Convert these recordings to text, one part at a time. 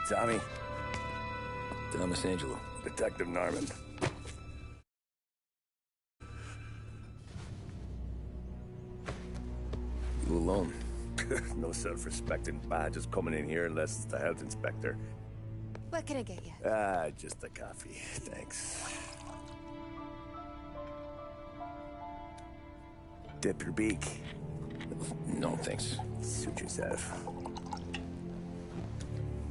Tommy. Thomas Angelo. Detective Norman. You alone? No self-respecting badges coming in here unless it's the health inspector. What can I get you? Just a coffee. Thanks. Dip your beak. No, thanks. Suit yourself.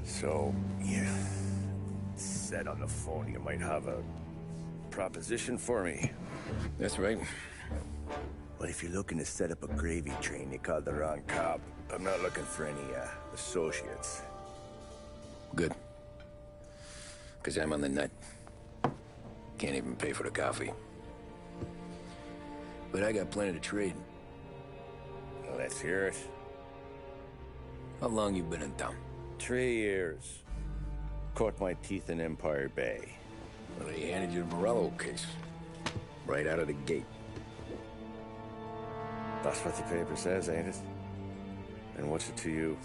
So, you said on the phone you might have a proposition for me. That's right. Well, if you're looking to set up a gravy train, you called the wrong cop. I'm not looking for any, associates. Good. Because I'm on the nut. Can't even pay for the coffee. But I got plenty to trade. Well, let's hear it. How long you been in town? 3 years. Caught my teeth in Empire Bay. Well, they handed you the Morello case. Right out of the gate. That's what the paper says, ain't it? And what's it to you?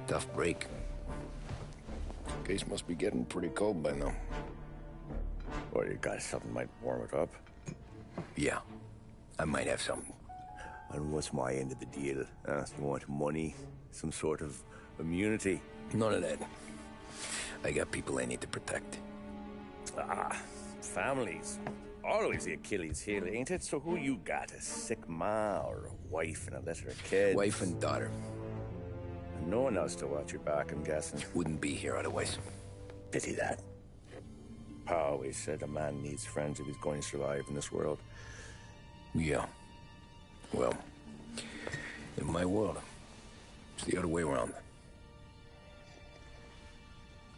Tough break. Case must be getting pretty cold by now. Or you got something might warm it up? Yeah, I might have something. And what's my end of the deal? You want money? Some sort of immunity? None of that. I got people I need to protect. Families. Always the Achilles heel, ain't it? So who you got? A sick ma or a wife and a litter of kids? Wife and daughter. And no one else to watch your back, I'm guessing. Wouldn't be here otherwise. Pity that. Pa always said a man needs friends if he's going to survive in this world. Yeah. Well, in my world, it's the other way around.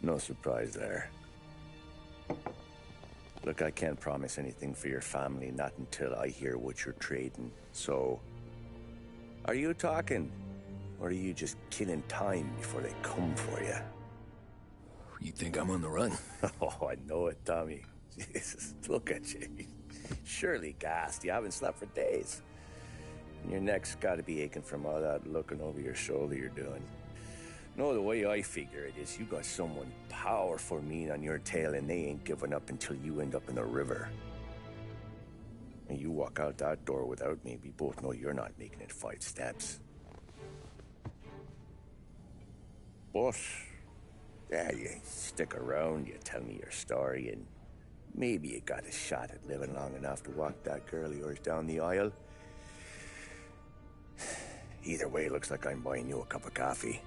No surprise there. Look, I can't promise anything for your family, not until I hear what you're trading. So, are you talking? Or are you just killing time before they come for you? You think I'm on the run? Oh, I know it, Tommy. Jesus, look at you. Surely gassed. You haven't slept for days. And your neck's got to be aching from all that looking over your shoulder you're doing. No, the way I figure it is you got someone powerful mean on your tail and they ain't giving up until you end up in the river. And you walk out that door without me, we both know you're not making it 5 steps. But, yeah, you stick around, you tell me your story, and maybe you got a shot at living long enough to walk that girl of yours down the aisle. Either way, it looks like I'm buying you a cup of coffee.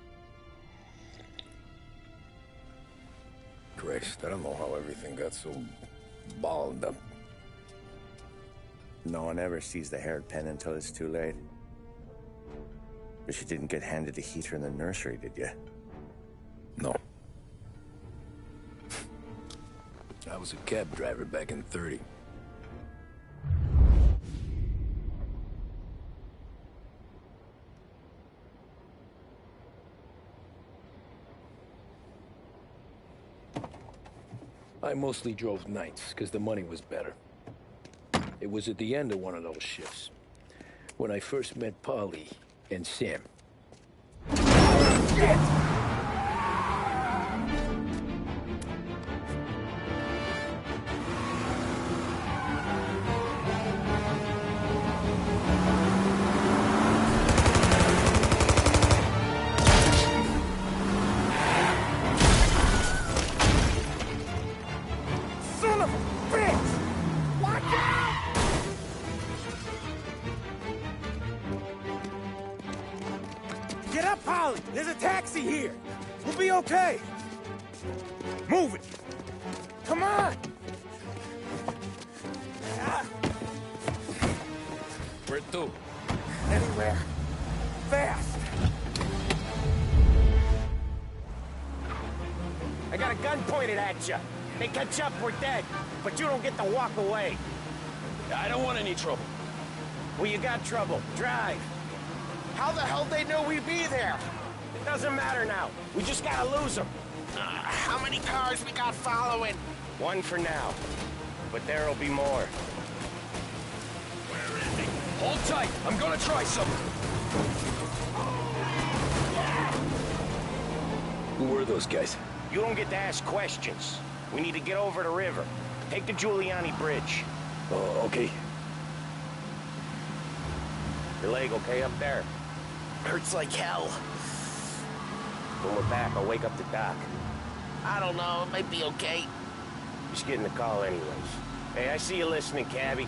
Christ, I don't know how everything got so balled up. No one ever sees the haired pen until it's too late. But you didn't get handed a heater in the nursery, did you? No. I was a cab driver back in '30. I mostly drove nights, because the money was better. It was at the end of one of those shifts, when I first met Polly and Sam. Shit! Get up, Polly! There's a taxi here! We'll be okay! Move it! Come on! Where to? Anywhere. Fast! I got a gun pointed at you. They catch up, we're dead. But you don't get to walk away. I don't want any trouble. Well, you got trouble. Drive. How the hell they know we'd be there? It doesn't matter now. We just gotta lose them. How many cars we got following? One for now. But there'll be more. Where is he? Hold tight. I'm gonna try something. Who were those guys? You don't get to ask questions. We need to get over the river. Take the Giuliani Bridge. Oh, okay. Your leg okay up there? Hurts like hell. When we're back, I'll wake up the doc. I don't know, it might be okay. Just getting the call anyways. Hey, I see you listening, Cabby.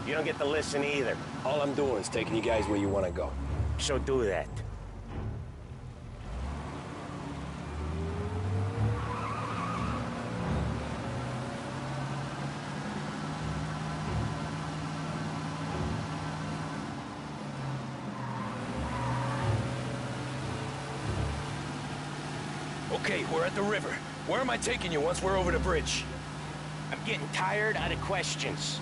You don't get to listen either. All I'm doing is taking you guys where you want to go. So do that. Okay, we're at the river. Where am I taking you once we're over the bridge? I'm getting tired out of questions.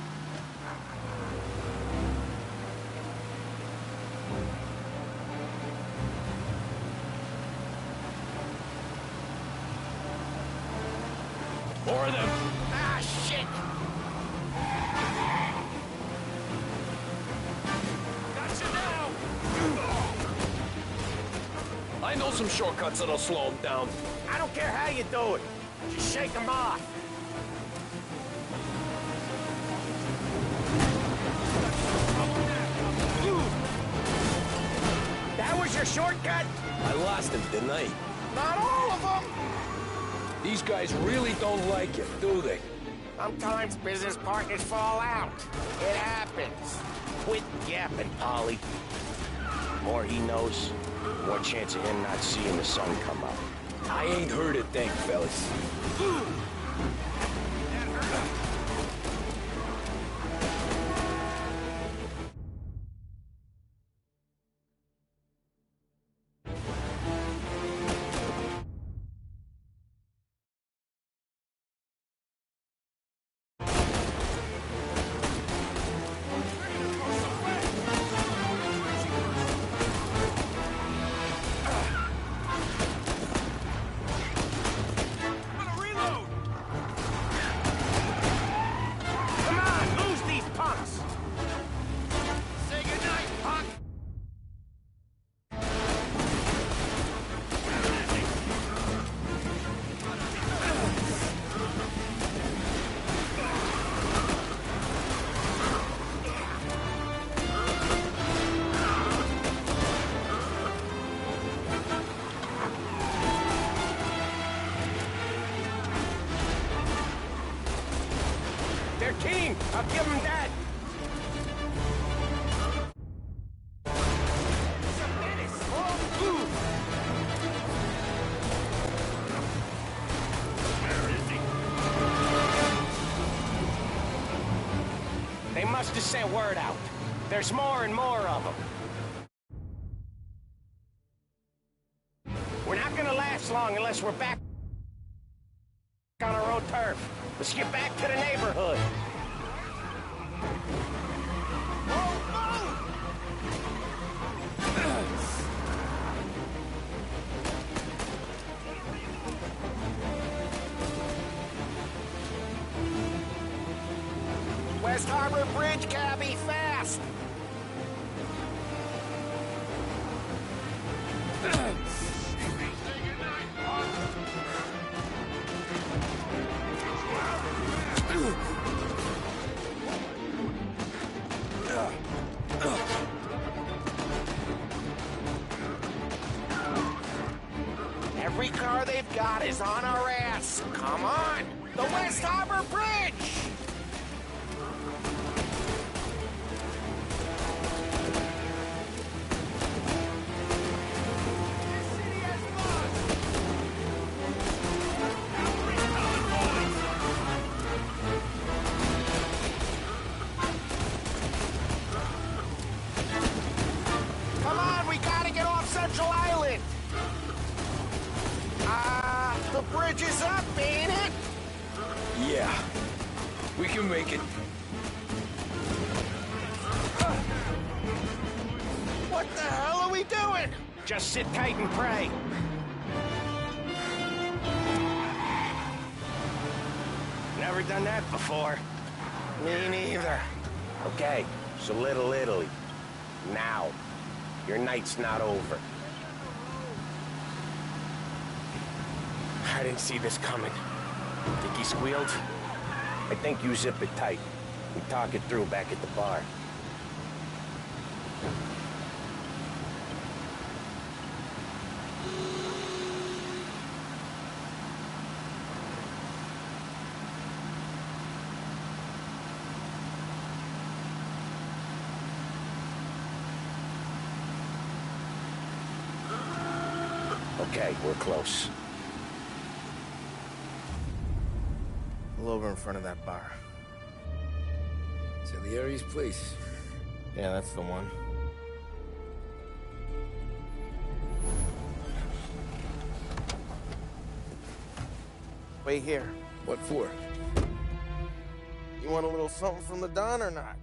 More of them! Ah, shit! Gotcha now! I know some shortcuts that'll slow them down. I don't care how you do it. Just shake them off. That was your shortcut? I lost him, didn't I? Not all of them. These guys really don't like it, do they? Sometimes business partners fall out. It happens. Quit yapping, Polly. The more he knows, the more chance of him not seeing the sun come up. I ain't heard a thing, fellas. Come on, lose these punks! Say goodnight, punk! They're keen! I'll give them that! They must have sent word out. There's more and more of them. We're not gonna last long unless we're back on our own turf. Let's get back to the neighborhood. West Harbor Bridge, Cabby, fast! Every car they've got is on our ass. Come on! The West Harbor Bridge! Come on, we gotta get off Central Island! The bridge is up, ain't it? Yeah. We can make it. What the hell are we doing? Just sit tight and pray. Never done that before. Me neither. Okay, so Little Italy. Now. Your night's not over. I didn't see this coming. Think he squealed? I think you zip it tight. We talk it through back at the bar. Okay, we're close. Pull over in front of that bar. Salieri's place. Yeah, that's the one. Wait here. What for? You want a little something from the Don or not?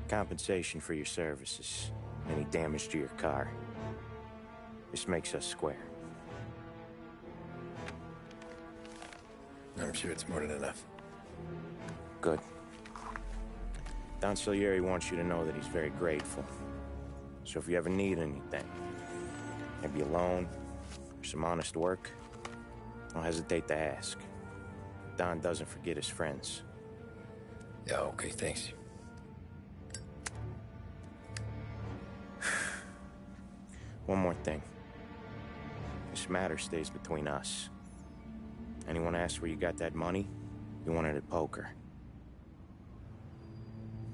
Compensation for your services. Any damage to your car. This makes us square. I'm sure it's more than enough. Good. Don Salieri wants you to know that he's very grateful. So if you ever need anything, maybe a loan, or some honest work, don't hesitate to ask. Don doesn't forget his friends. Yeah, okay, thanks. One more thing. This matter stays between us. Anyone asks where you got that money, you won it at poker.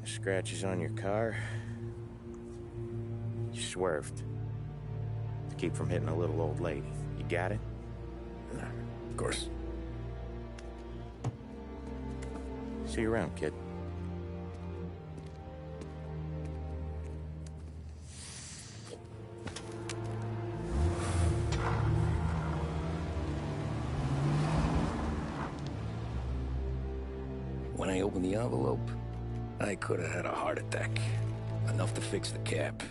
The scratches on your car, you swerved. To keep from hitting a little old lady. You got it? Of course. See you around, kid. When I opened the envelope, I could have had a heart attack. Enough to fix the cap.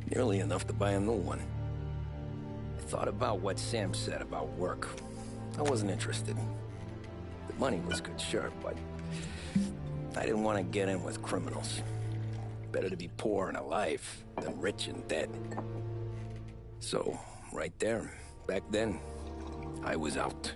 Nearly enough to buy a new one. I thought about what Sam said about work. I wasn't interested. The money was good, sure, but I didn't want to get in with criminals. Better to be poor and alive than rich and dead. So, right there, back then, I was out.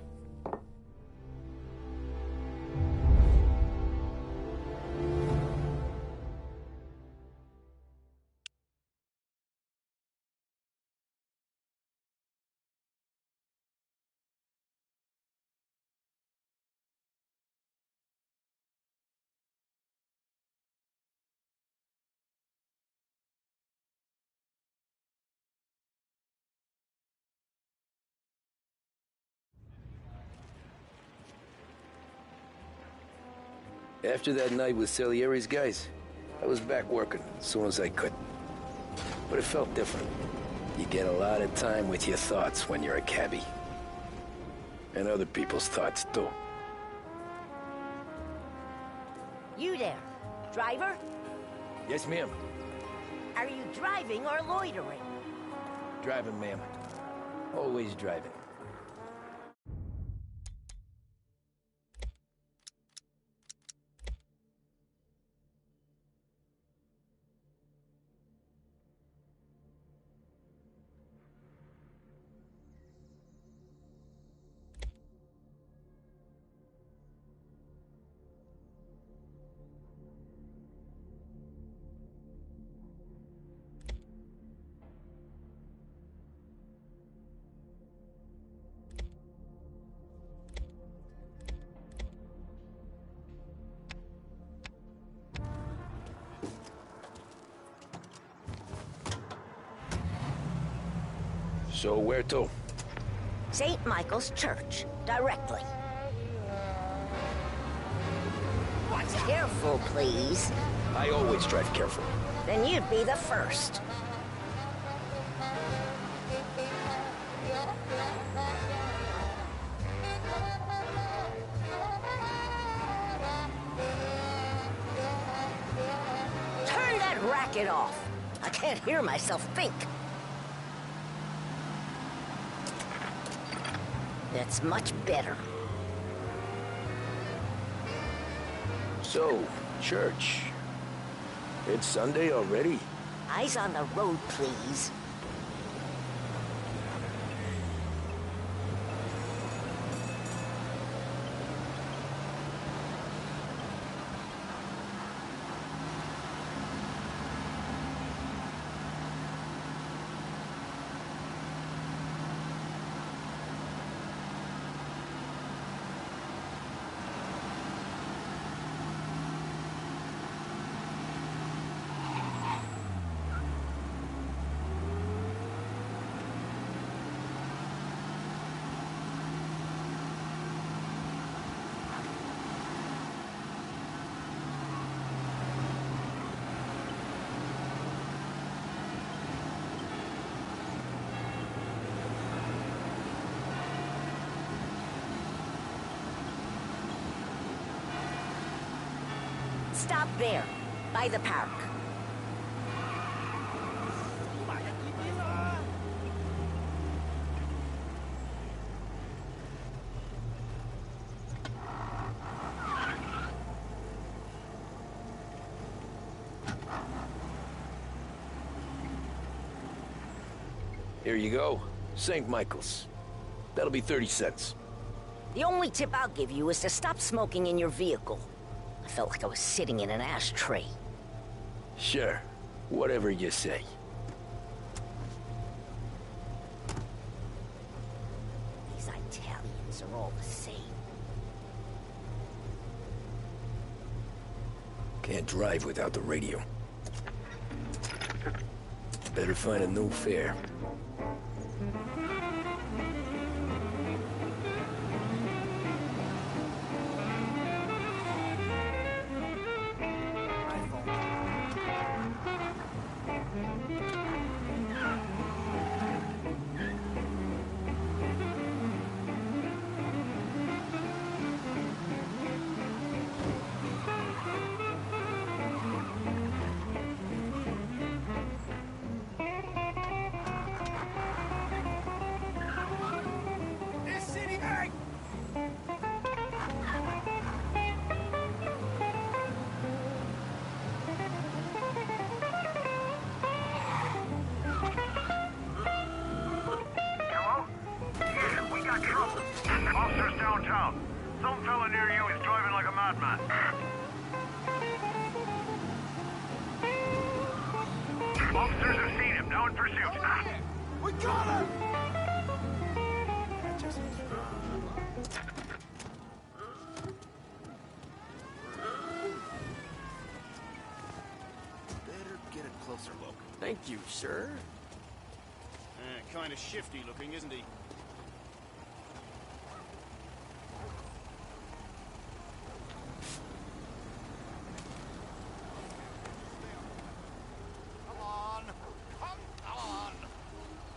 After that night with Salieri's guys, I was back working as soon as I could. But it felt different. You get a lot of time with your thoughts when you're a cabbie. And other people's thoughts, too. You there, driver? Yes, ma'am. Are you driving or loitering? Driving, ma'am. Always driving. So where to? St. Michael's Church, directly. Careful, please. I always drive careful. Then you'd be the first. Turn that racket off. I can't hear myself think. That's much better. So, church. It's Sunday already? Eyes on the road, please. Stop there, by the park. Here you go. St. Michael's. That'll be 30 cents. The only tip I'll give you is to stop smoking in your vehicle. I felt like I was sitting in an ashtray. Sure. Whatever you say. These Italians are all the same. Can't drive without the radio. Better find a new fare. Officers downtown. Some fella near you is driving like a madman. Officers have seen him, now in pursuit. We got him! Better get a closer look. Thank you, sir. Kind of shifty looking, isn't he?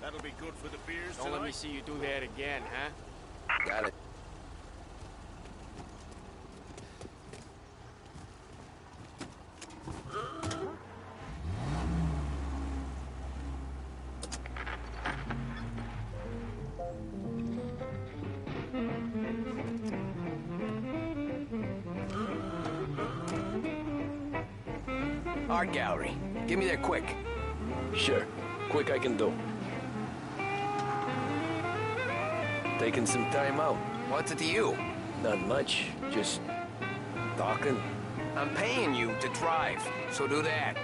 That'll be good for the beers tonight. Don't let me see you do that again, huh? Got it. Art gallery. Get me there quick. Sure. Quick I can do. Taking some time out. What's it to you? Not much. Just talking. I'm paying you to drive, so do that.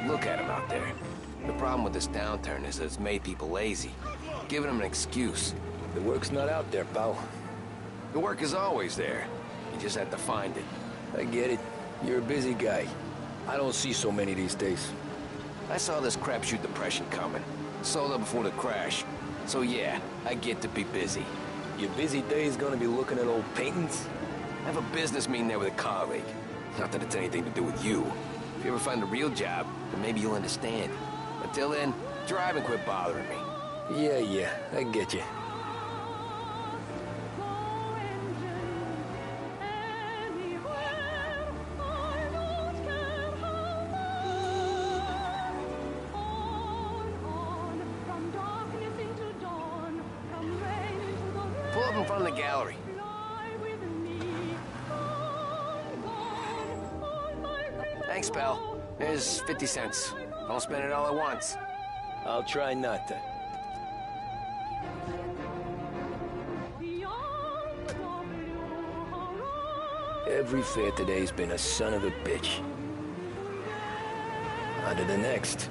Look at him out there. The problem with this downturn is that it's made people lazy. Giving them an excuse. The work's not out there, pal. The work is always there. You just have to find it. I get it. You're a busy guy. I don't see so many these days. I saw this crapshoot depression coming. Sold up before the crash. So yeah, I get to be busy. Your busy day's gonna be looking at old paintings? I have a business meeting there with a colleague. Not that it's anything to do with you. If you ever find a real job, then maybe you'll understand. Until then, drive and quit bothering me. Yeah, I get you. Pull up in front of the gallery. Thanks, pal. There's 50 cents. Don't spend it all at once. I'll try not to. Every fare today's been a son of a bitch. On to the next.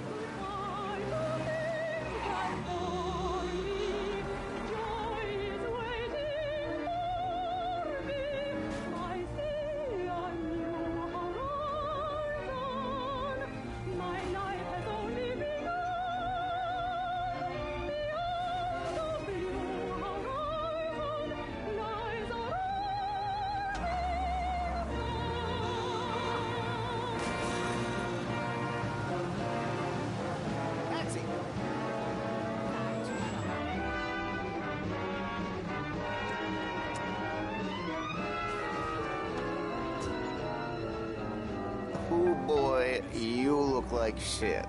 Oh boy, you look like shit.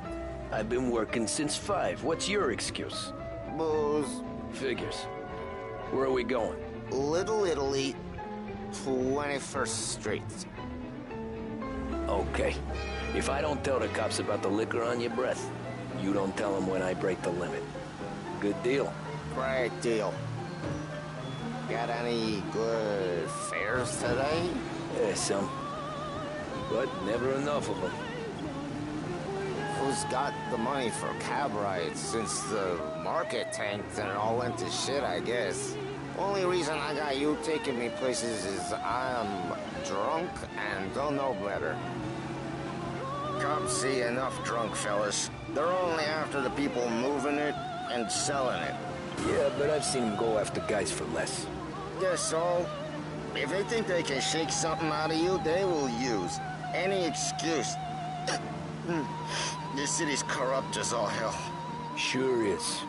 I've been working since 5. What's your excuse? Booze. Figures. Where are we going? Little Italy, 21st Street. Okay. If I don't tell the cops about the liquor on your breath, you don't tell them when I break the limit. Good deal. Great deal. Got any good fares today? Yeah, some. But never enough of them. Who's got the money for cab rides since the market tanked and it all went to shit, I guess? Only reason I got you taking me places is I'm drunk and don't know better. Cops see enough drunk fellas. They're only after the people moving it and selling it. Yeah, but I've seen them go after guys for less. Guess so. If they think they can shake something out of you, they will use any excuse. This city's corrupt as all hell. Sure is.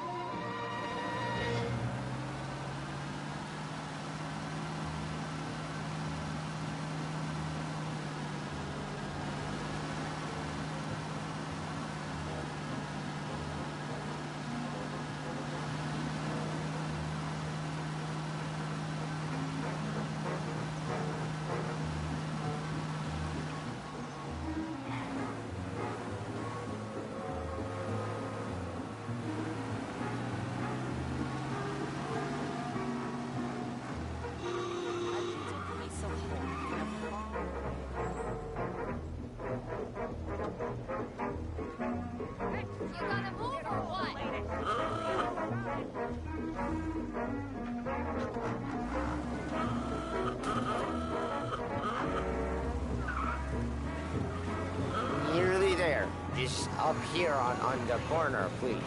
Nearly there. Just up here on the corner, please.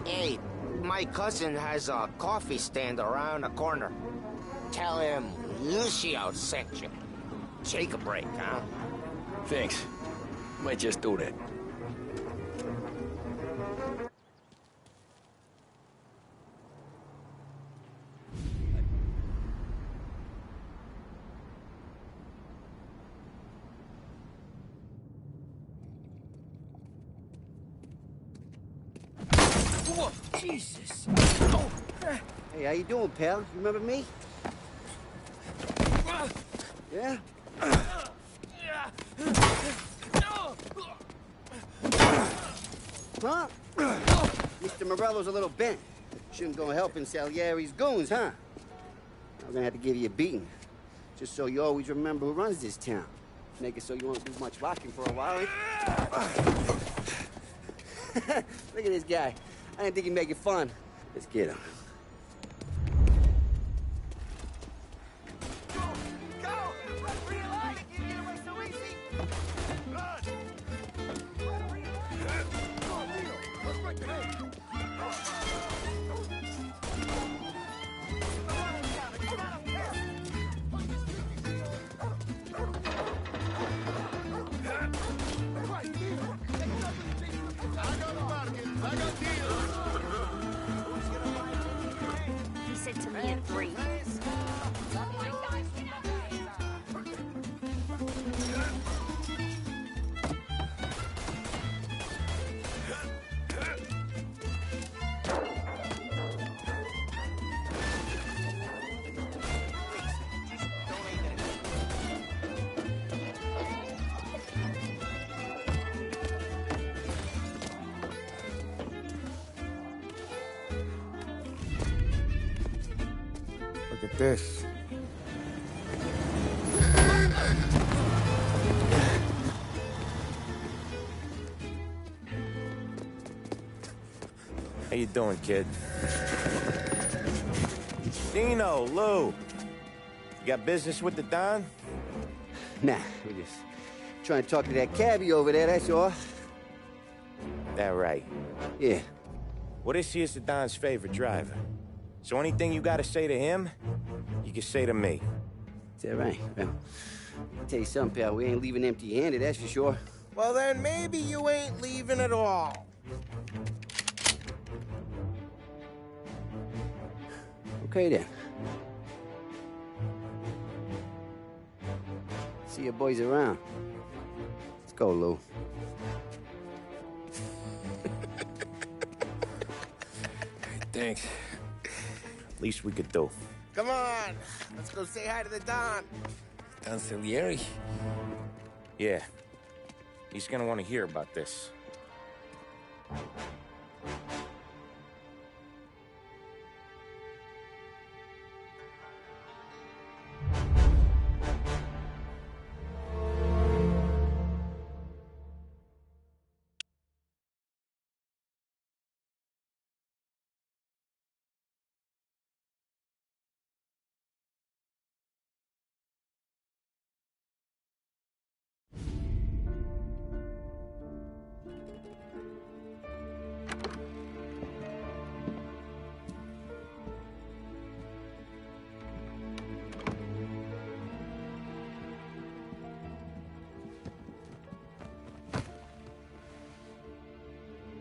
Hey, my cousin has a coffee stand around the corner. Tell him Lucio sent you. Take a break, huh? Thanks. Might just do that. Whoa, Jesus. Oh. Hey, how you doing, pal? You remember me? Yeah? Huh? Mr. Morello's a little bent. Shouldn't go helping Salieri's goons, huh? I'm gonna have to give you a beating. Just so you always remember who runs this town. Make it so you won't do much rocking for a while. Look at this guy. I didn't think he'd make it fun. Let's get him. He said to me at 3. Look at this. How you doing, kid? Dino, Lou. You got business with the Don? Nah, we're just trying to talk to that cabbie over there, that's all. That right. Yeah. Well, this here's the Don's favorite driver. So anything you gotta say to him, you can say to me. Is that right? Well, I'll tell you something, pal. We ain't leaving empty-handed, that's for sure. Well, then maybe you ain't leaving at all. Okay, then. See your boys around. Let's go, Lou. Thanks. Least we could do. Come on, let's go say hi to the Don. Don Salieri? Yeah. He's gonna want to hear about this.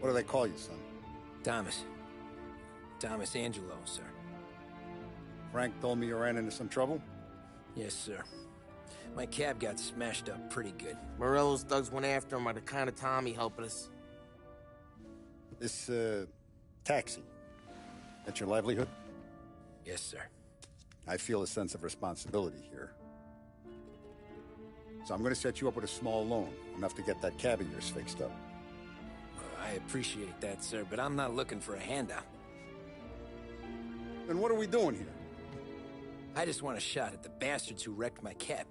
What do they call you, son? Thomas. Thomas Angelo, sir. Frank told me you ran into some trouble? Yes, sir. My cab got smashed up pretty good. Morello's thugs went after him by the kind of Tommy helping us. This, taxi. That's your livelihood? Yes, sir. I feel a sense of responsibility here. So I'm gonna set you up with a small loan, enough to get that cab of yours fixed up. I appreciate that, sir, but I'm not looking for a handout. Then what are we doing here? I just want a shot at the bastards who wrecked my cab.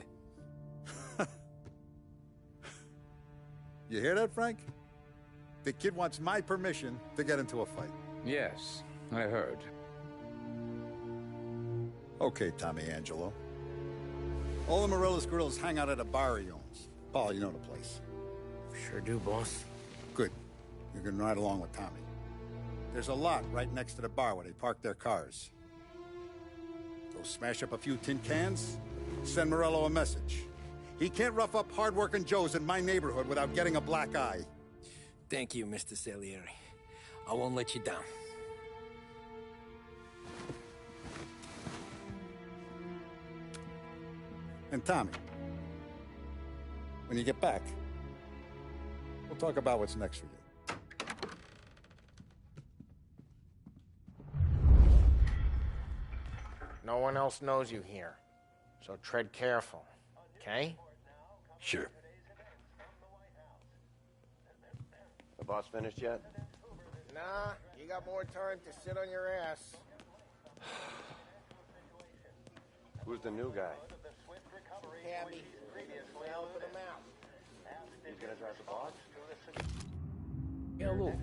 You hear that, Frank? The kid wants my permission to get into a fight. Yes, I heard. Okay, Tommy Angelo. All the Morello's girls hang out at a bar he owns. Paul, you know the place. Sure do, boss. Good. You can ride along with Tommy. There's a lot right next to the bar where they park their cars. Go smash up a few tin cans, send Morello a message. He can't rough up hard-working Joes in my neighborhood without getting a black eye. Thank you, Mr. Salieri. I won't let you down. And Tommy, when you get back, we'll talk about what's next for you. No one else knows you here, so tread careful, okay? Sure. The boss finished yet? Nah, you got more time to sit on your ass. Who's the new guy? Cabby, helping him out. He's gonna drive the boss? Yeah, Lou.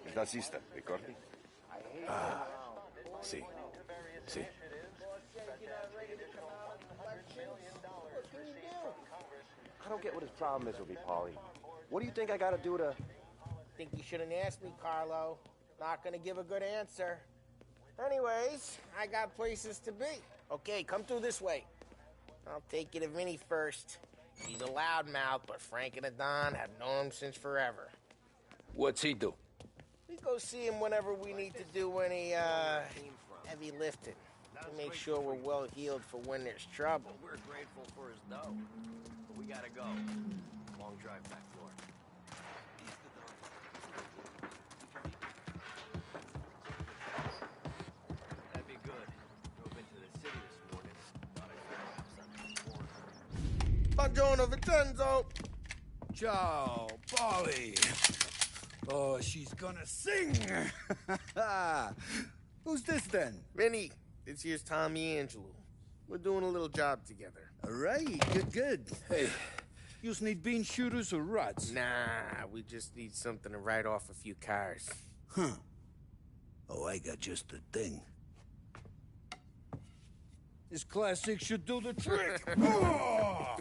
Il tassista, ricordi? See. See. I don't get what his problem is with me, Paulie. What do you think I gotta do to... think you shouldn't ask me, Carlo. Not gonna give a good answer. Anyways, I got places to be. Okay, come through this way. I'll take you to Vinny first. He's a loudmouth, but Frank and the Don have known him since forever. What's he do? We go see him whenever we need to do any, heavy lifting. To make sure we're well healed for when there's trouble. We're grateful for his dough, but we gotta go. Long drive back door. That'd be good. Drove into the city this morning. Thought I'd grab something. Buongiorno, Vincenzo. Ciao, Polly. Oh, she's gonna sing. Who's this then? Vinny, this here's Tommy Angelo. We're doing a little job together. All right, good. Hey, you need bean shooters or rods? Nah, we just need something to write off a few cars. Huh. Oh, I got just the thing. This classic should do the trick. Oh!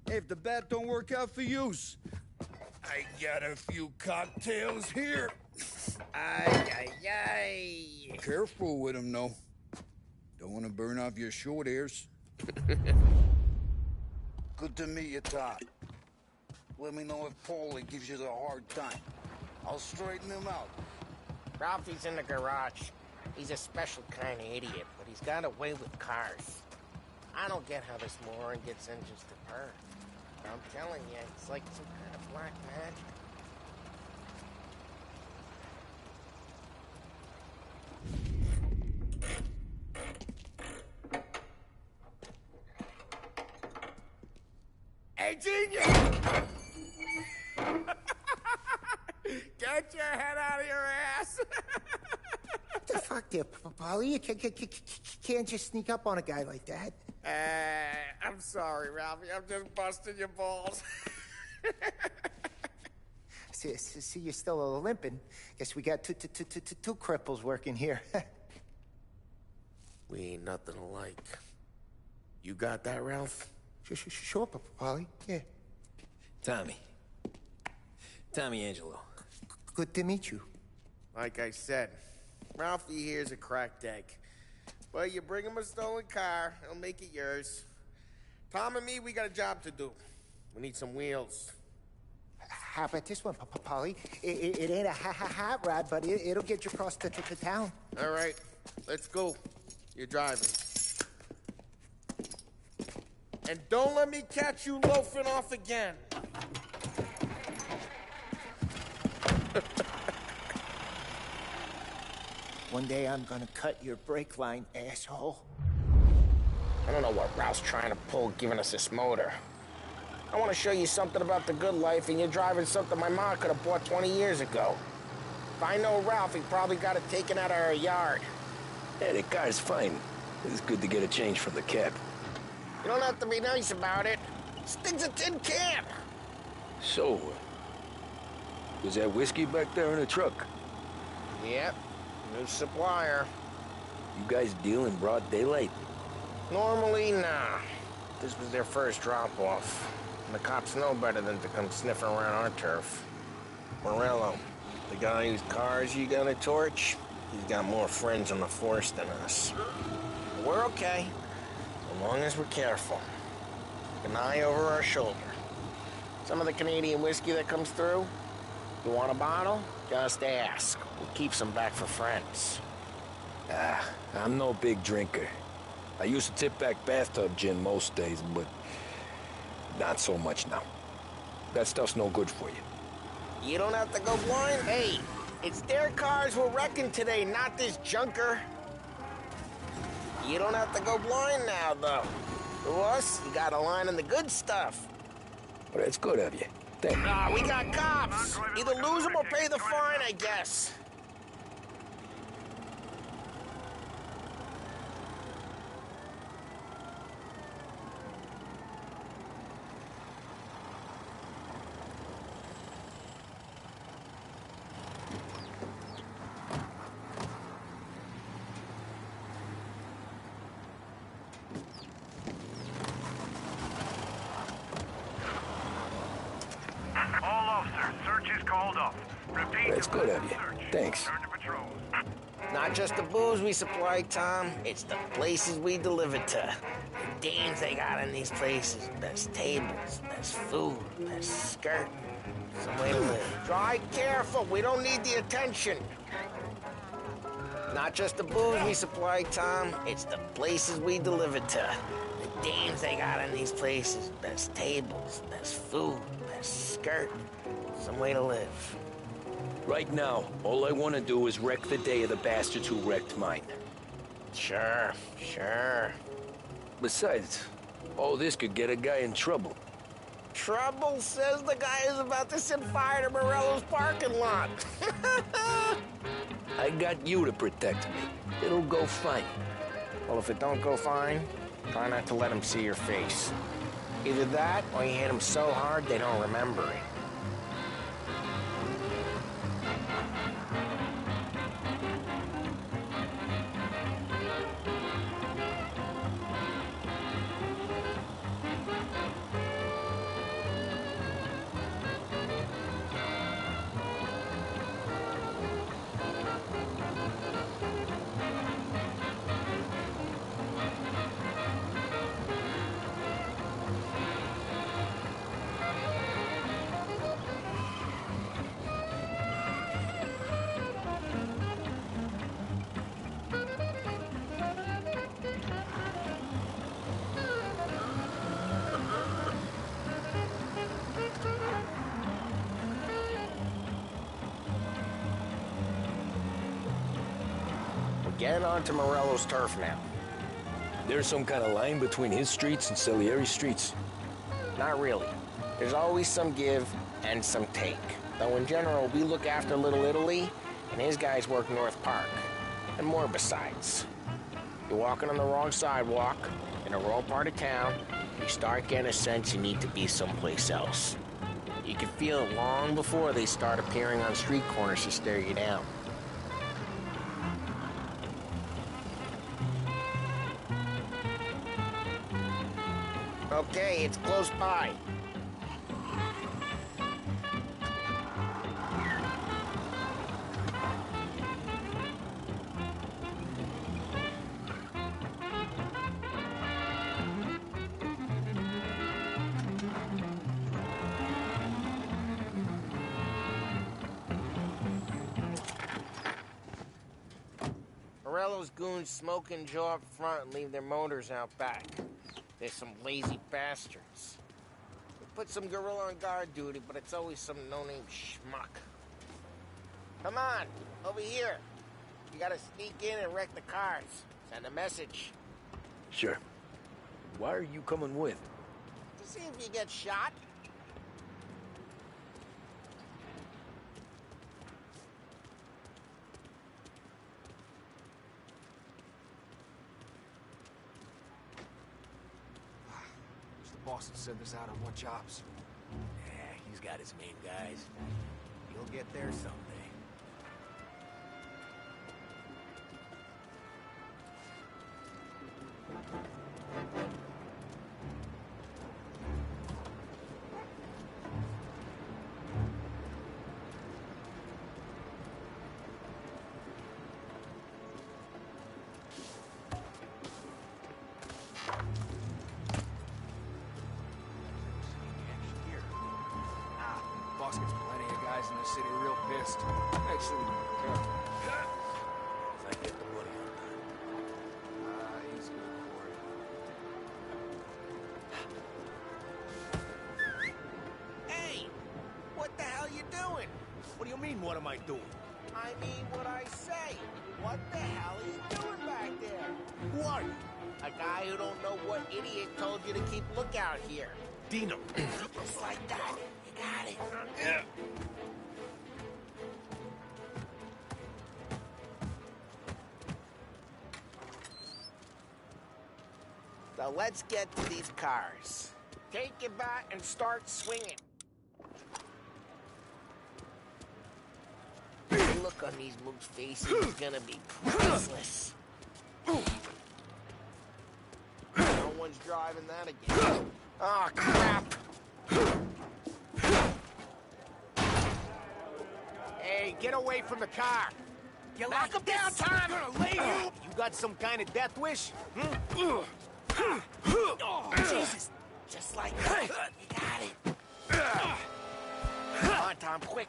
Hey, if the bat don't work out for use, I got a few cocktails here. Ay. Careful with them, though. Don't want to burn off your short hairs. Good to meet you, Todd. Let me know if Paulie gives you the hard time. I'll straighten him out. Ralphie's in the garage. He's a special kind of idiot, but he's got a way with cars. I don't get how this moron gets engines to burn. I'm telling you, it's like some kind of black magic. Hey, genius! Get your head out of your ass! What the fuck there, Polly? You can't just sneak up on a guy like that. I'm sorry, Ralphie. I'm just busting your balls. See, you're still limping. Guess we got two cripples working here. We ain't nothing alike. You got that, Ralph? Sure, Polly. Yeah. Tommy Angelo. Good to meet you. Like I said, Ralphie here's a cracked egg. But you bring him a stolen car, he'll make it yours. Tom and me, we got a job to do. We need some wheels. How about this one, Polly? It ain't a hot rod, but it'll get you across to town. All right, let's go. You're driving. And don't let me catch you loafing off again. One day I'm gonna cut your brake line, asshole. I don't know what Ralph's trying to pull giving us this motor. I want to show you something about the good life, and you're driving something my mom could have bought 20 years ago. If I know Ralph, he probably got it taken out of our yard. Yeah, the car's fine. It's good to get a change from the cab. You don't have to be nice about it. This thing's a tin can. So, was that whiskey back there in the truck? Yep, new supplier. You guys deal in broad daylight? Normally, nah. This was their first drop-off. And the cops know better than to come sniffing around our turf. Morello, the guy whose cars you gonna torch, he's got more friends on the force than us. But we're okay, as long as we're careful. An eye over our shoulder. Some of the Canadian whiskey that comes through, you want a bottle? Just ask. We'll keep some back for friends. I'm no big drinker. I used to tip back bathtub gin most days, but not so much now. That stuff's no good for you. You don't have to go blind. Hey, it's their cars we're wrecking today, not this junker. You don't have to go blind now, though. To us, you got a line on the good stuff. Well, that's good of you. Thank you. We got cops. Either lose them or pay the fine, I guess. All officers, hold up. Repeat. That's good of you. Thanks. Turn to patrol. Not just the booze we supply, Tom. It's the places we deliver to. The dames they got in these places. Best tables, best food, best skirt. Some way to live. Drive careful. We don't need the attention. Not just the booze we supply, Tom. It's the places we deliver to. The dames they got in these places. Best tables, best food, best skirt. Some way to live. Right now, all I want to do is wreck the day of the bastards who wrecked mine. Sure, sure. Besides, all this could get a guy in trouble. Trouble, says the guy who's about to set fire to Morello's parking lot. I got you to protect me. It'll go fine. Well, if it don't go fine, try not to let them see your face. Either that, or you hit them so hard they don't remember it. Get onto Morello's turf now. There's some kind of line between his streets and Salieri's streets? Not really. There's always some give and some take. Though in general, we look after Little Italy, and his guys work North Park. And more besides. You're walking on the wrong sidewalk, in a rural part of town, you start getting a sense you need to be someplace else. You can feel it long before they start appearing on street corners to stare you down. Okay, it's close by. Morello's goons smoke and jaw up front and leave their motors out back. They're some lazy bastards. We put some gorilla on guard duty, but it's always some no-name schmuck. Come on, over here. You gotta sneak in and wreck the cars. Send a message. Sure. Why are you coming with? To see if you get shot. Boston sent us out on what jobs? Yeah, he's got his main guys. You'll get there someday. Boss gets plenty of guys in the city real pissed. Actually, careful. If I get the money on that. He's good for it. Hey! What the hell you doing? What do you mean, what am I doing? I mean what I say. What the hell are you doing back there? Who are you? A guy who don't know what idiot told you to keep lookout here. Dino. Just like that. You got it. Yeah. So let's get to these cars. Take your bat and start swinging. The look on these mooks' faces is gonna be priceless. No one's driving that again. Oh, crap! get away from the car. You knock him down, Tom! I'm gonna lay you! You got some kind of death wish? Oh, Jesus! Just like that. You got it. Come on, Tom, quick.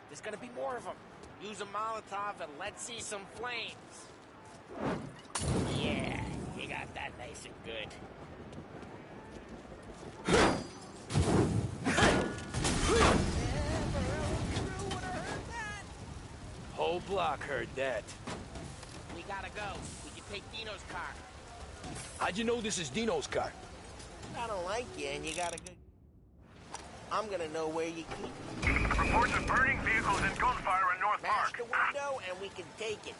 There's gonna be more of them. Use a Molotov and let's see some flames. Yeah, you got that nice and good. Whole block heard that. We gotta go. We can take Dino's car. How'd you know this is Dino's car? I don't like you, and you gotta go. I'm gonna know where you keep. Reports of burning vehicles and gunfire in North Smash Park. the window, and we can take it.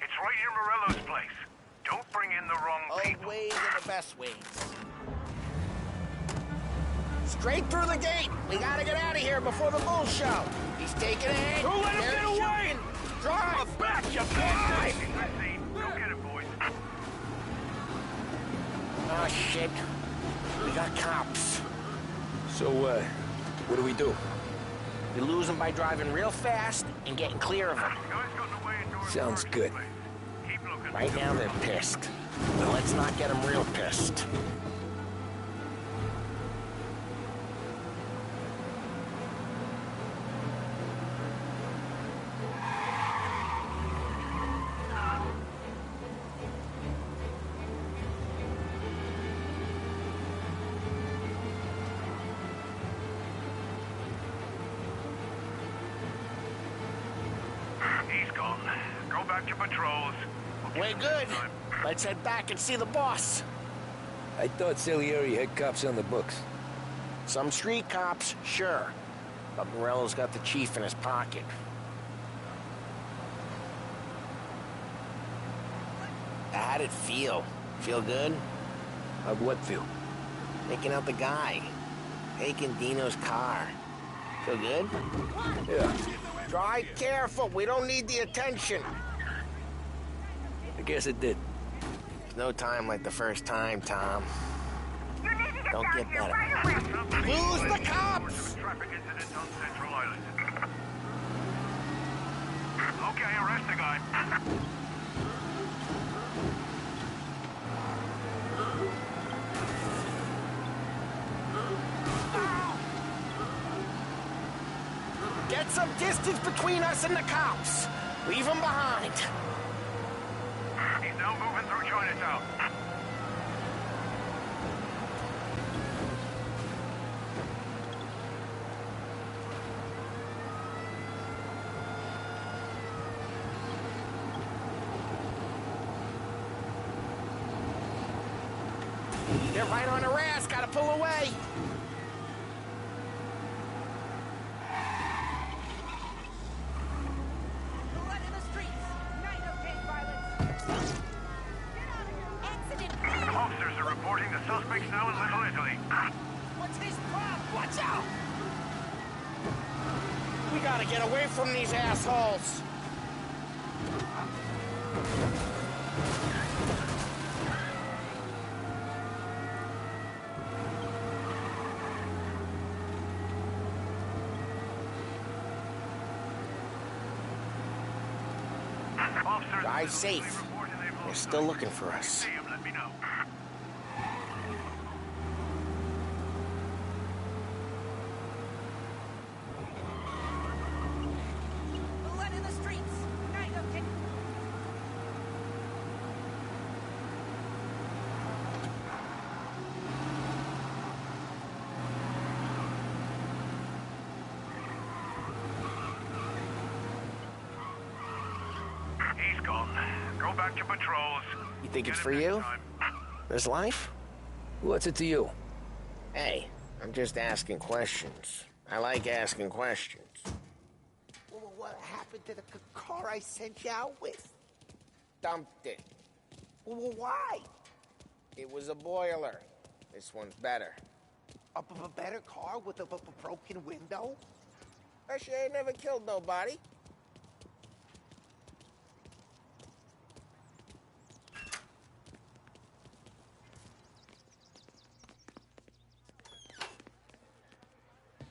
It's right near Morello's place. Don't bring in the wrong people. Old ways are the best ways. Straight through the gate. We gotta get out of here before the bull show. He's taking it. Don't let him get away! Drive! Back, you bastard! Go get it, boys. Oh, shit. We got cops. So, what do we do? We lose them by driving real fast and getting clear of them. Sounds good. Right now, they're pissed. But let's not get them real pissed. He's gone. Go back to patrols. Way good. Let's head back and see the boss. I thought Salieri had cops on the books. Some street cops, sure. But Morello's got the chief in his pocket. How'd it feel? Feel good? How'd what feel? Taking out the guy. Taking Dino's car. Feel good? Yeah. Drive careful. We don't need the attention. I guess it did. There's no time like the first time, Tom. Don't get better. Lose the cops! Traffic incident on Central Island. Okay, arrest the guy. Get some distance between us and the cops. Leave them behind. He's now moving through Chinatown. They're right on her ass. Gotta pull away. Officers are reporting the suspects now in Little Italy. What's his problem? Watch out! We gotta get away from these assholes. Drive safe. They're still looking for us. Let me know. Blood in the streets. He's gone. Go back to patrols. You think it's for you? This life? What's it to you? Hey, I'm just asking questions. I like asking questions. Well, what happened to the car I sent you out with? Dumped it. Well, why? It was a boiler. This one's better. A better car with a broken window? That shit ain't never killed nobody.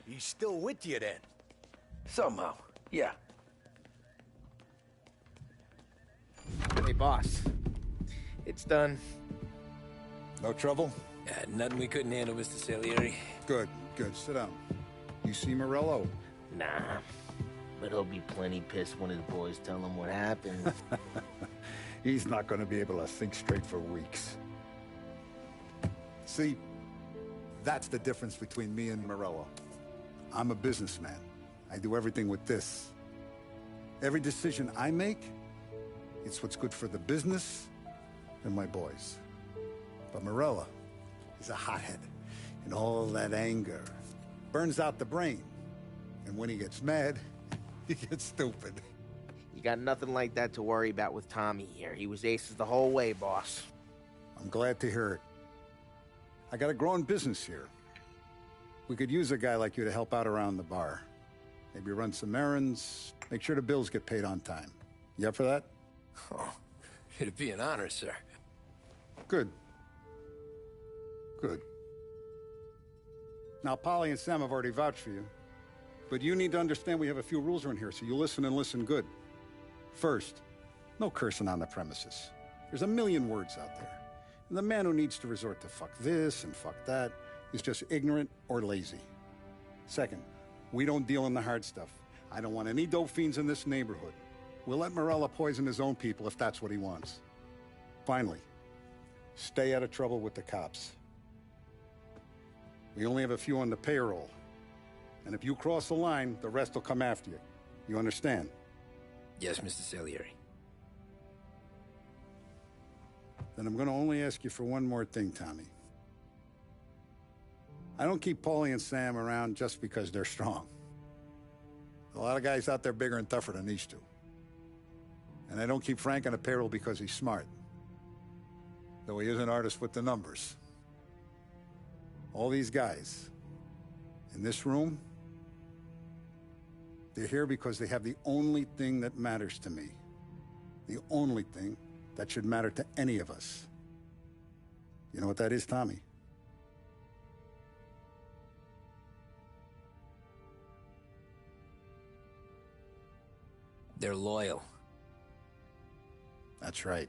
He's still with you then? Somehow, yeah. Hey, boss. It's done. No trouble? Nothing we couldn't handle, Mr. Salieri. Good, good. Sit down. You see Morello? Nah. But he'll be plenty pissed when his boys tell him what happened. He's not going to be able to think straight for weeks. See, that's the difference between me and Morello. I'm a businessman. I do everything with this. Every decision I make, it's what's good for the business and my boys. But Morello is a hothead, and all that anger burns out the brain. And when he gets mad, he gets stupid. You got nothing like that to worry about with Tommy here. He was aces the whole way, boss. I'm glad to hear it. I got a growing business here. We could use a guy like you to help out around the bar. Maybe run some errands, make sure the bills get paid on time. You up for that? Oh, it'd be an honor, sir. Good. Good. Now, Polly and Sam have already vouched for you. But you need to understand we have a few rules around here, so you listen and listen good. First, no cursing on the premises. There's a million words out there. And the man who needs to resort to fuck this and fuck that is just ignorant or lazy. Second, we don't deal in the hard stuff. I don't want any dope fiends in this neighborhood. We'll let Morello poison his own people if that's what he wants. Finally, stay out of trouble with the cops. We only have a few on the payroll. And if you cross the line, the rest will come after you. You understand? Yes, Mr. Salieri. Then I'm going to only ask you for one more thing, Tommy. I don't keep Paulie and Sam around just because they're strong. A lot of guys out there bigger and tougher than these two. And I don't keep Frank on the payroll because he's smart. Though he is an artist with the numbers. All these guys in this room, they're here because they have the only thing that matters to me. The only thing that should matter to any of us. You know what that is, Tommy? They're loyal. That's right.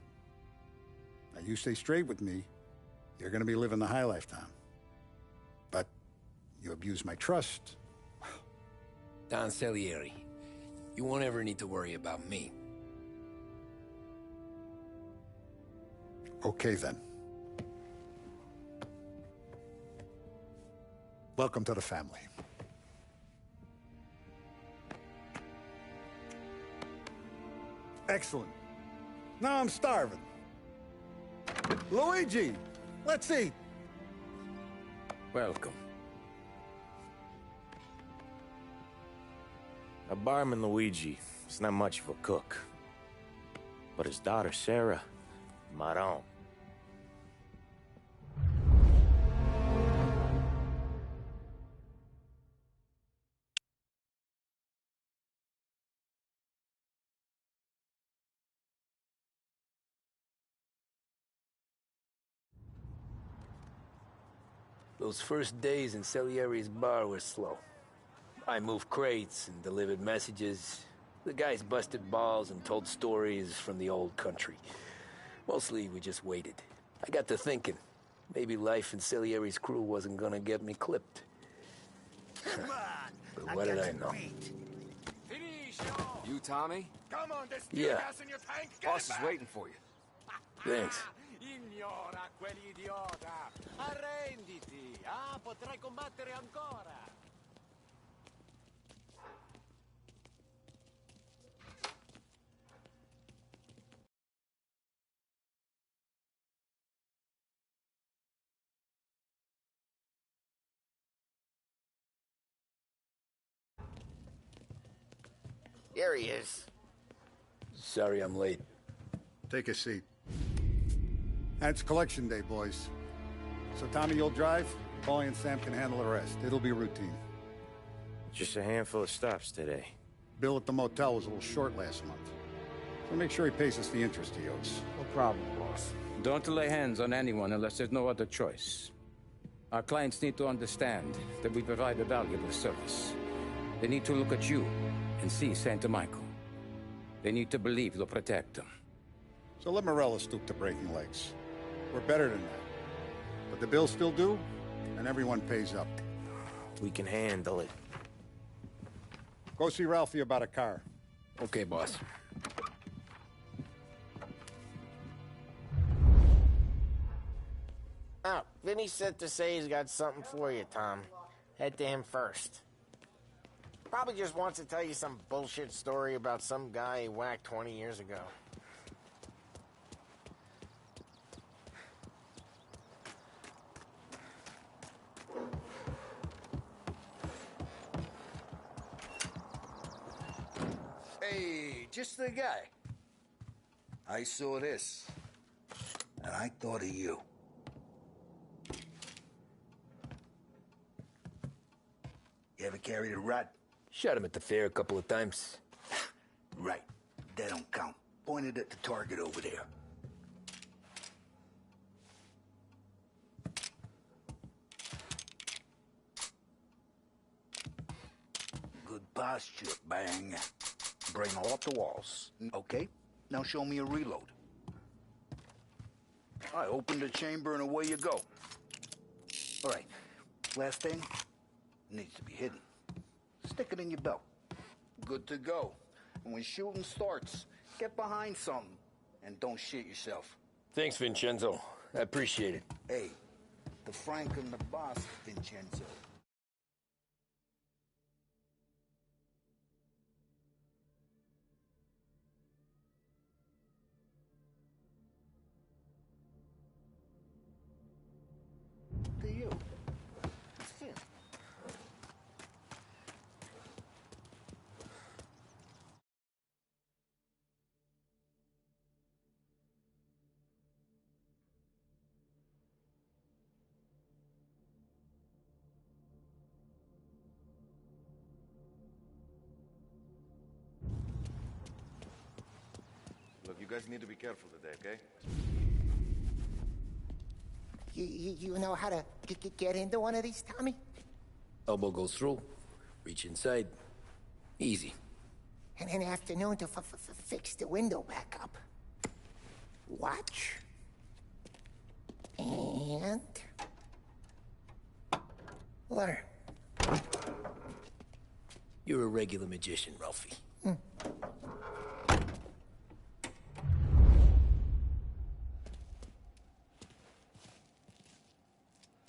Now, you stay straight with me, you're gonna be living the high lifetime. But you abuse my trust. Don Salieri, you won't ever need to worry about me. Okay, then. Welcome to the family. Excellent. Now I'm starving. Luigi, let's eat. Welcome. A barman, Luigi, is not much of a cook. But his daughter, Sarah, Maron. Those first days in Salieri's bar were slow. I moved crates and delivered messages. The guys busted balls and told stories from the old country. Mostly, we just waited. I got to thinking, maybe life in Salieri's crew wasn't gonna get me clipped. But what did I know? You, Tommy? Come on, there's Yeah. gas in your tank. Get Boss it is back. waiting for you. Thanks. Ignora quell'idiota. Arrenditi. Ah, potrai combattere ancora. Here he is. Sorry I'm late. Take a seat. And it's collection day, boys. So Tommy, you'll drive. Paulie and Sam can handle the rest. It'll be routine. Just a handful of stops today. Bill at the motel was a little short last month. So make sure he pays us the interest he owes. No problem, boss. Don't lay hands on anyone unless there's no other choice. Our clients need to understand that we provide a valuable service. They need to look at you and see Santa Michael. They need to believe you'll protect them. So let Morello stoop to breaking legs. We're better than that. But the bills still due, and everyone pays up. We can handle it. Go see Ralphie about a car. Okay, boss. Oh, Vinny sent to say he's got something for you, Tom. Head to him first. Probably just wants to tell you some bullshit story about some guy he whacked 20 years ago. Hey, just the guy. I saw this, and I thought of you. You ever carried a rat? Shot him at the fair a couple of times. Right. That don't count. Pointed at the target over there. Good posture, bang. Brain off the walls. Okay, now show me a reload. I open the chamber and away you go. All right, last thing, needs to be hidden. Stick it in your belt. Good to go. And when shooting starts, get behind something and don't shit yourself. Thanks, Vincenzo. I appreciate it. Hey, the Frank and the boss, Vincenzo. To you. Look, you guys need to be careful today, okay? You know how to get into one of these, Tommy? Elbow goes through. Reach inside. Easy. And an afternoon to fix the window back up. Watch. And... learn. You're a regular magician, Ralphie.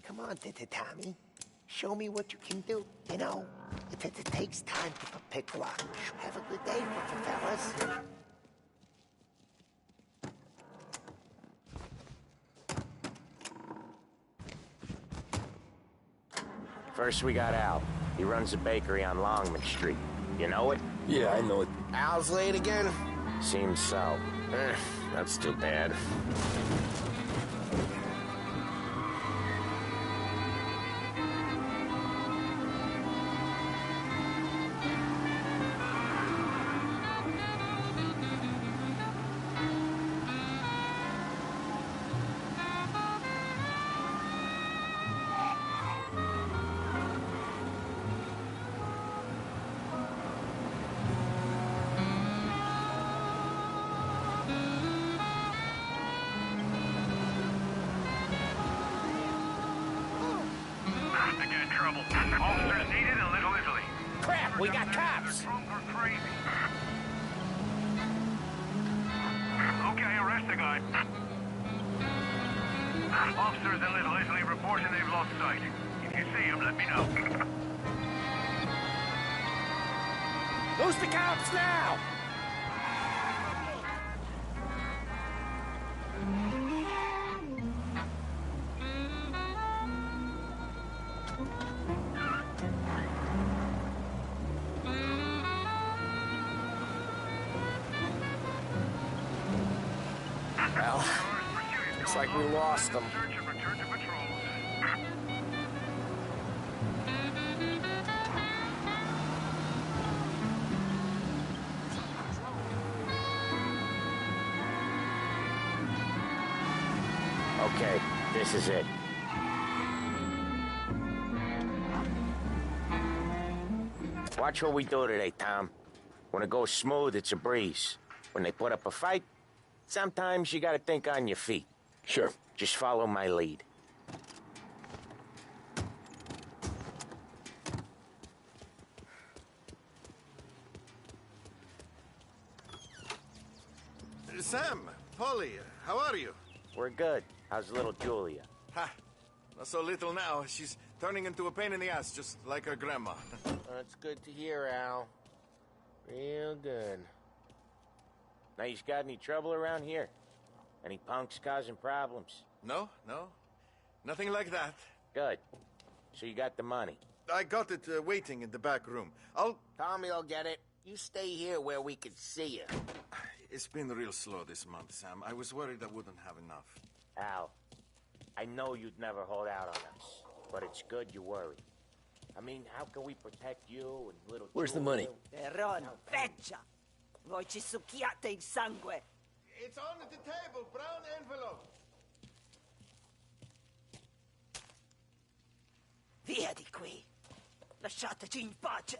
Come on, Tommy. Show me what you can do. You know, it takes time to pick lock. Have a good day, fellas. First we got Al. He runs a bakery on Longman Street. You know it? Yeah, I know it. Al's late again? Seems so. That's too bad. Officers needed in Little Italy. Crap, we got cops! Crazy. Okay, arrest the guy. Officers in Little Italy reporting they've lost sight. If you see him, let me know. Who's the cops now? Well, looks like we lost them. Okay, this is it. Watch what we do today, Tom. When it goes smooth, it's a breeze. When they put up a fight, Sometimes you gotta think on your feet. Sure. Just follow my lead. Sam, Polly, how are you? We're good. How's little Julia? Ha! Not so little now. She's turning into a pain in the ass, just like her grandma. That's good to hear, Al. Real good. Now, you got any trouble around here? Any punks causing problems? No. Nothing like that. Good. So you got the money? I got it waiting in the back room. Tommy will get it. You stay here where we can see you. It's been real slow this month, Sam. I was worried I wouldn't have enough. Al, I know you'd never hold out on us, but it's good you worry. I mean, how can we protect you and little Where's the Julia? money? Perron, feccia! Voi ci succhiate il sangue! It's on the table, brown envelope. Via di qui! Lasciateci in pace!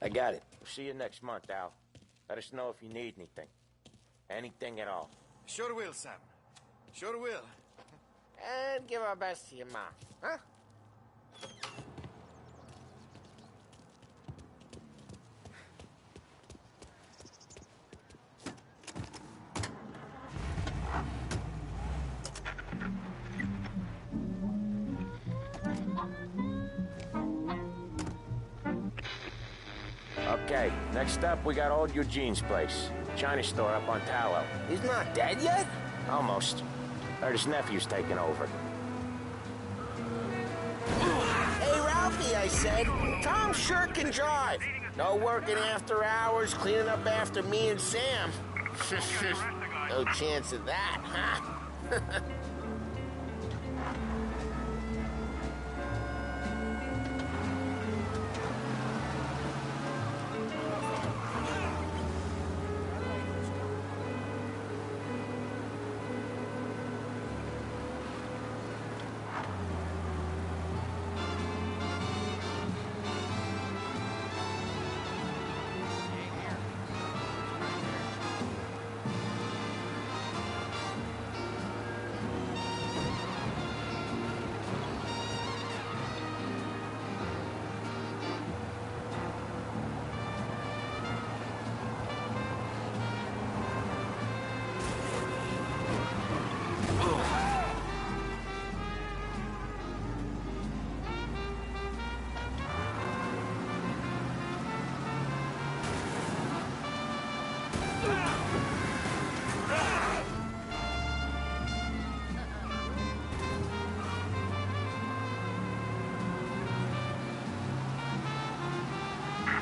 I got it. See you next month, Al. Let us know if you need anything. Anything at all. Sure will, Sam. Sure will. And give our best to your mom, huh? Okay, next up we got old Eugene's place. China store up on Tallow. He's not dead yet? Almost. Heard his nephew's taking over. Hey, Ralphie, I said. Tom sure can drive. No working after hours, cleaning up after me and Sam. No chance of that, huh?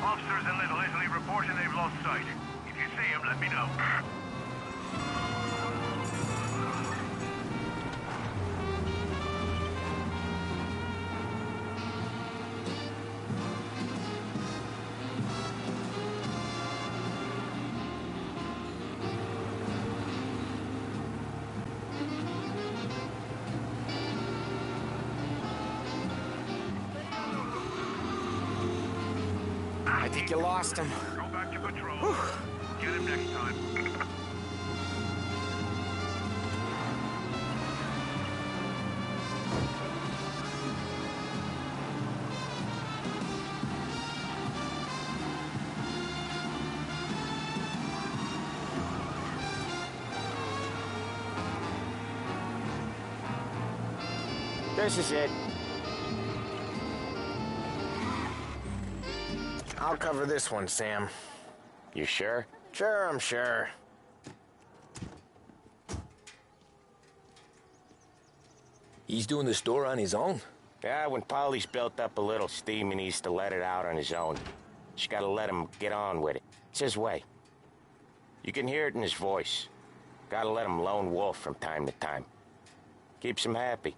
Officers in Little Italy reporting they've lost sight. If you see them, let me know. I think you lost him. Go back to patrol. Get him next time. This is it. I'll cover this one, Sam. You sure? Sure, I'm sure. He's doing the store on his own? Yeah, when Polly's built up a little steam, he needs to let it out on his own. Just gotta let him get on with it. It's his way. You can hear it in his voice. Gotta let him lone wolf from time to time. Keeps him happy.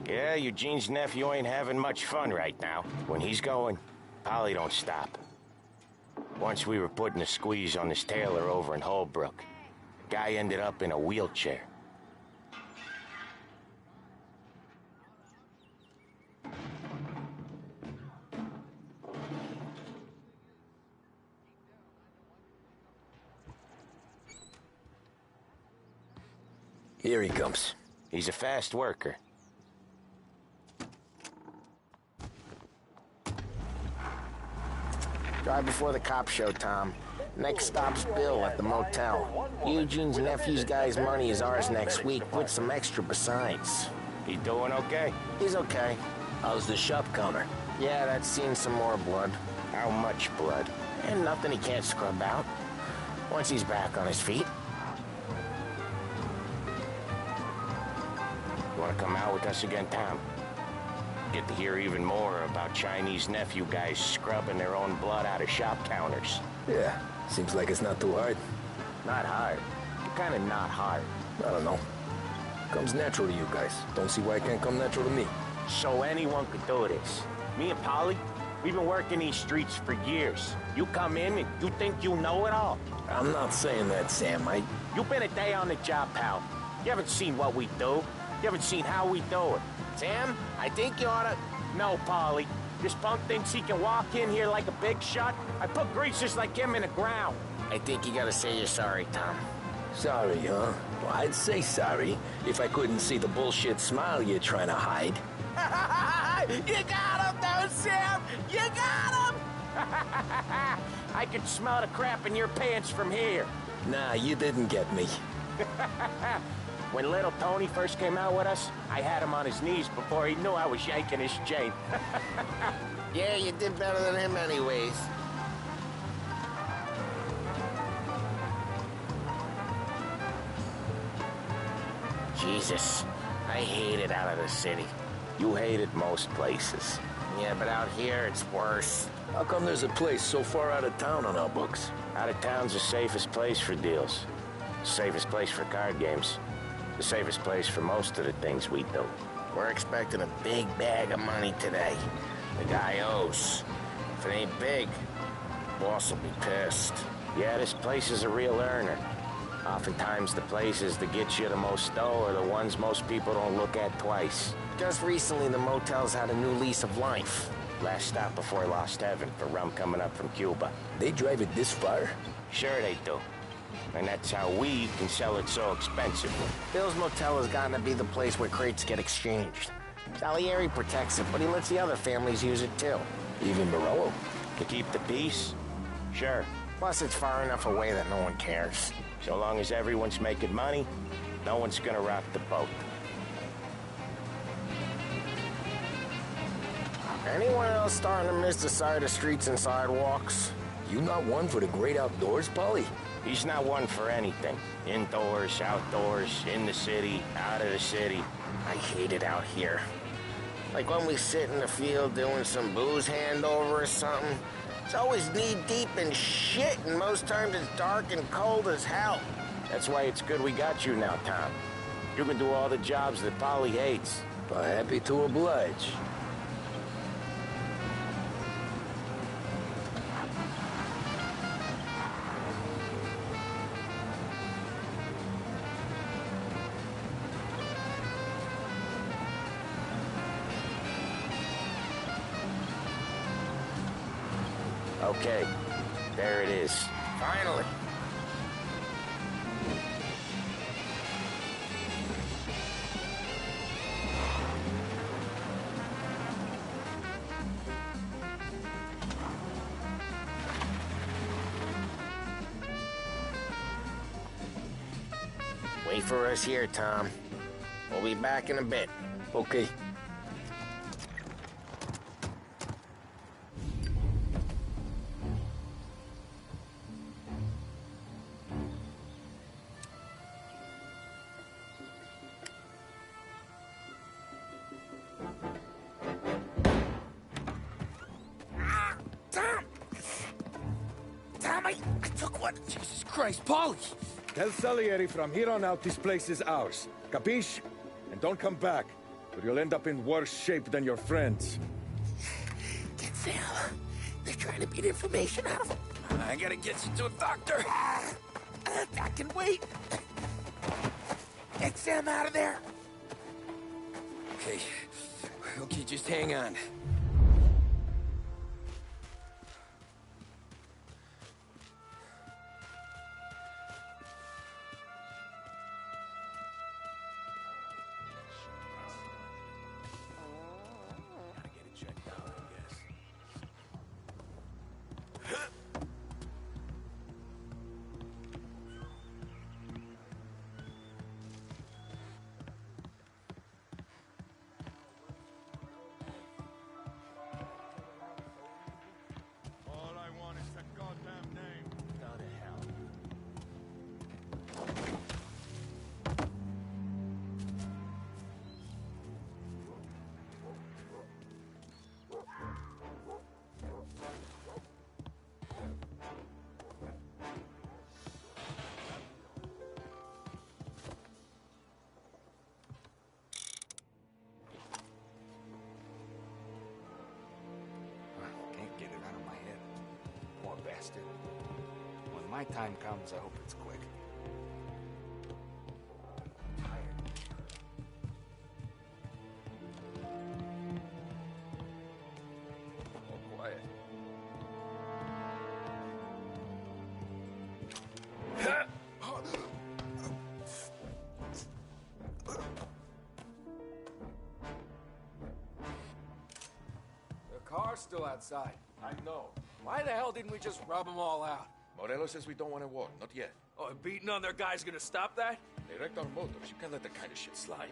Yeah, Eugene's nephew ain't having much fun right now. When he's going, Polly don't stop. Once we were putting a squeeze on this tailor over in Holbrook. Guy ended up in a wheelchair. Here he comes. He's a fast worker. Drive before the cop show, Tom. Next stop's Bill at the motel. Eugene's nephew's guy's money is ours next week, with some extra besides. He doing okay? He's okay. How's the shop counter? Yeah, that's seen some more blood. How much blood? And nothing he can't scrub out. Once he's back on his feet. You want to come out with us again, Tom? Get to hear even more about Chinese nephew guys scrubbing their own blood out of shop counters. Yeah, seems like it's not too hard. Not hard. Kind of not hard. I don't know. Comes natural to you guys. Don't see why it can't come natural to me. So anyone could do this. Me and Polly, we've been working these streets for years. You come in and you think you know it all. I'm not saying that, Sam. You've been a day on the job, pal. You haven't seen what we do. You haven't seen how we do it. Sam, I think you oughta... No, Polly. This punk thinks he can walk in here like a big shot. I put greasers like him in the ground. I think you gotta say you're sorry, Tom. Sorry, huh? Well, I'd say sorry if I couldn't see the bullshit smile you're trying to hide. You got him, though, Sam! You got him! I can smell the crap in your pants from here. Nah, you didn't get me. When little Tony first came out with us, I had him on his knees before he knew I was yanking his chain. Yeah, you did better than him anyways. Jesus, I hate it out of the city. You hate it most places. Yeah, but out here, it's worse. How come there's a place so far out of town on our books? Out of town's the safest place for deals. The safest place for card games. The safest place for most of the things we do. We're expecting a big bag of money today. The guy owes. If it ain't big, boss will be pissed. Yeah, this place is a real earner. Oftentimes the places that get you the most dough are the ones most people don't look at twice. Just recently, the motel's had a new lease of life. Last stop before Lost Heaven for rum coming up from Cuba. They drive it this far? Sure they do. And that's how we can sell it so expensively. Bill's Motel has gotten to be the place where crates get exchanged. Salieri protects it, but he lets the other families use it too. Even Morello? To keep the peace? Sure. Plus, it's far enough away that no one cares. So long as everyone's making money, no one's gonna rock the boat. Anyone else starting to miss the side of streets and sidewalks? You not one for the great outdoors, Polly? He's not one for anything. Indoors, outdoors, in the city, out of the city. I hate it out here. Like when we sit in the field doing some booze handover or something. It's always knee-deep in shit, and most times it's dark and cold as hell. That's why it's good we got you now, Tom. You can do all the jobs that Polly hates. Happy to oblige. Okay, there it is. Finally. Wait for us here, Tom. We'll be back in a bit. Okay. I took one. Jesus Christ, Polly! Tell Salieri from here on out this place is ours. Capiche? And don't come back, or you'll end up in worse shape than your friends. Get Sam. They're trying to beat information out of him. I gotta get you to a doctor. I can wait. Get Sam out of there. Okay. Okay, just hang on. my time comes, I hope it's quick. All quiet. The car's still outside. I know. Why the hell didn't we just rub them all out? Morello says we don't want to war, not yet. Oh, beating on their guys gonna stop that? They wrecked our motors. You can't let that kind of shit slide.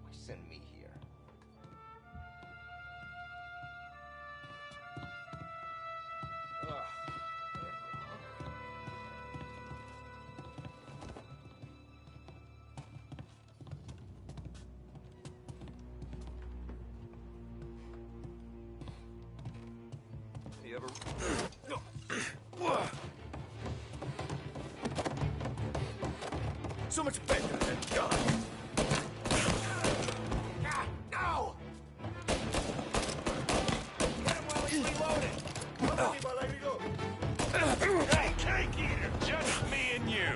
Why send me here? You ever... So much better than done. No! Get him while he's reloading. Come on, while I reload. Hey, cake eater! Just me and you.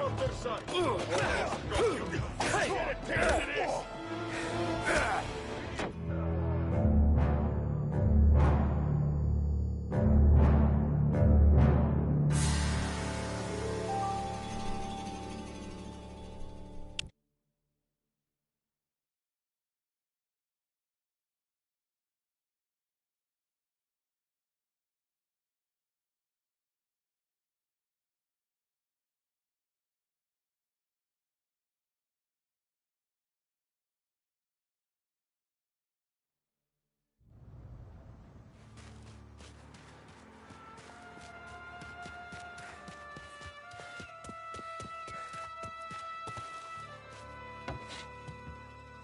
Hey! Get it, tear it is!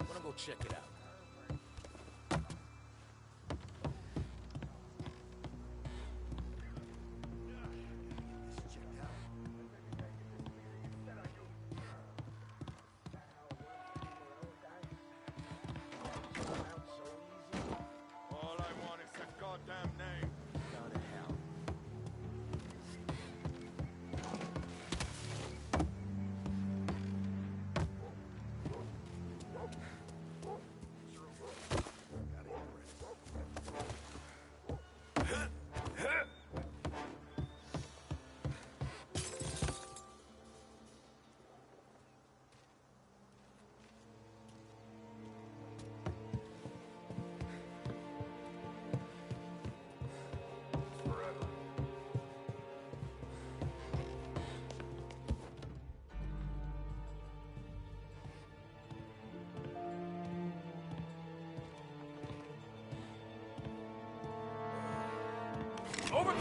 Wanna go check it out? All I want is that goddamn name. Down to hell. Over!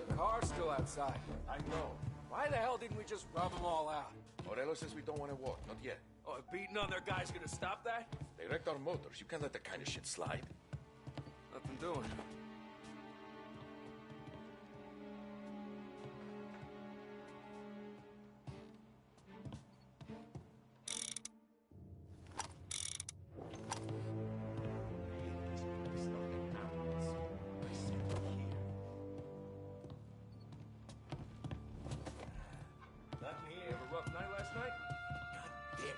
The car's still outside. I know. Why the hell didn't we just rub them all out? Morello says we don't want to war, not yet. Oh, beating on their guys gonna stop that? They wrecked our motors. You can't let that kind of shit slide. Nothing doing. Nothing here. Have a rough night last night? God damn it.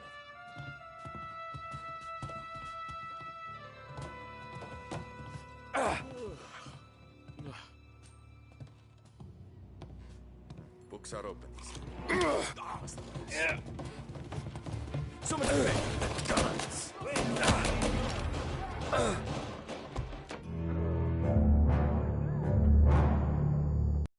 Books are open. So much better.